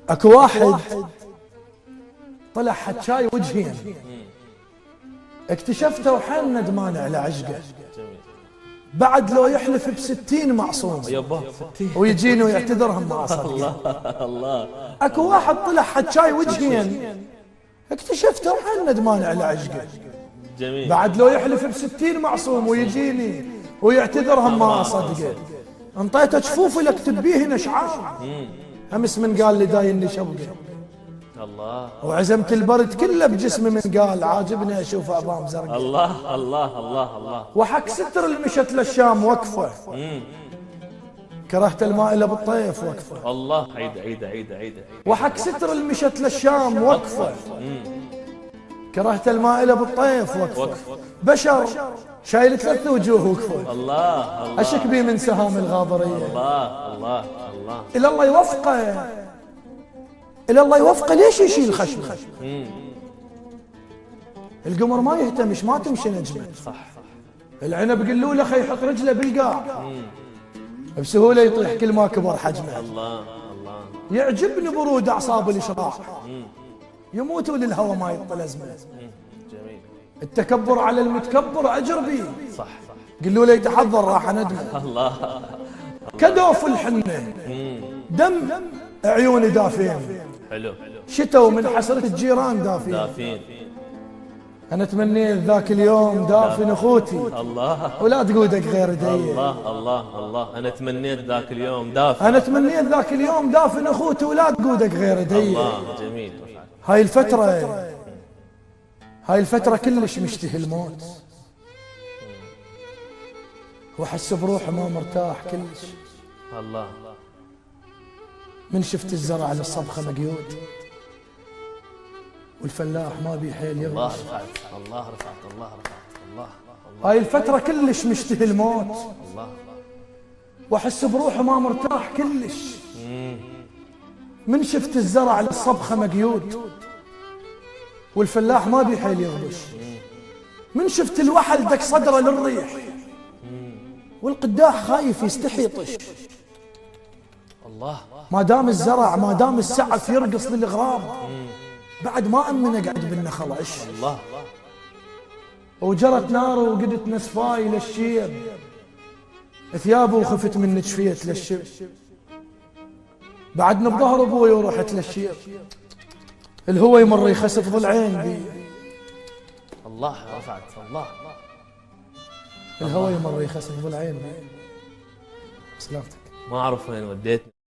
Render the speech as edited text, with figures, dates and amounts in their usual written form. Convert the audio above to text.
اكو واحد طلع حكاي وجهين، اكتشفته وحن ندمان على عشقه، بعد لو يحلف ب60 معصوم ويجيني ويعتذرهم ما اصدق. الله. اكو واحد طلع حكاي وجهين، اكتشفته وحن ندمان على عشقه، جميل. بعد لو يحلف ب60 معصوم ويجيني ويعتذرهم ما اصدقه. انطيته جفوفي لاكتب بيهن اشعار، امس من قال لي دايني شوقه، الله. وعزمت البرد كله بجسمي من قال عاجبني اشوف عظام زرقاء. الله الله الله الله. وحق ستر المشت للشام وقفه، كرهت المائله بالطيف وقفه. الله. عيد. وحق ستر المشت للشام وقفه، كرهت المائله بالطيف وقفه. بشر شايل 3 وجوه وقفه. الله. اشك بي من سهام الغاضريه. الله. الى الله يوفقه، الى الله يوفقه. ليش يشيل خشمه؟ القمر ما يهتمش، ما تمشي نجمه. صح. العنب قلوله خي يحط رجله بالقاع، بسهوله يطيح كل ما كبر حجمه. الله. يعجبني برود اعصاب الاشراق، يموتوا للهوى ما يطل ازمه. جميل. التكبر على المتكبر اجر بيه. صح. قلوله يتحضر راح ندمه. الله. كدوف الحنه دم عيوني دافين، حلو. شتوا من حسرة الجيران دافين. أنا تمنيت ذاك اليوم دافن أخوتي. الله. ولا تقودك غير دي. الله. أنا تمنيت ذاك اليوم دافن. أنا تمنيت ذاك اليوم دافن أخوتي ولا تقودك غير دي. الله. جميل. هاي الفترة كلش مشتهي الموت، وأحس بروحي ما مرتاح كلش. الله. من شفت الزرع على الصبخة مقيود، والفلاح ما بي حيل يغش. الله رفعت. الله. هاي الفترة كلش مشتهي الموت، الله. واحس بروحي ما مرتاح كلش. من شفت الزرع على الصبخة مقيود، والفلاح ما بي حيل يغبش. من شفت الوحل دق صدره للريح، والقداح خايف يستحي يطش. الله. ما دام الزرع، ما دام السعف يرقص للغراب، بعد ما امن اقعد بالنخل عش. الله. وجرت نار وقدت نسفاي للشيب، ثيابه وخفت من جفيت للشب، بعدنا بظهر ابوي ورحت للشيب، الهوى يمر يخسف ضلعين بي. الله رفعت. الله. الهوى يمر يخسف ضلعين بي. سلامتك. ما اعرف وين وديتني.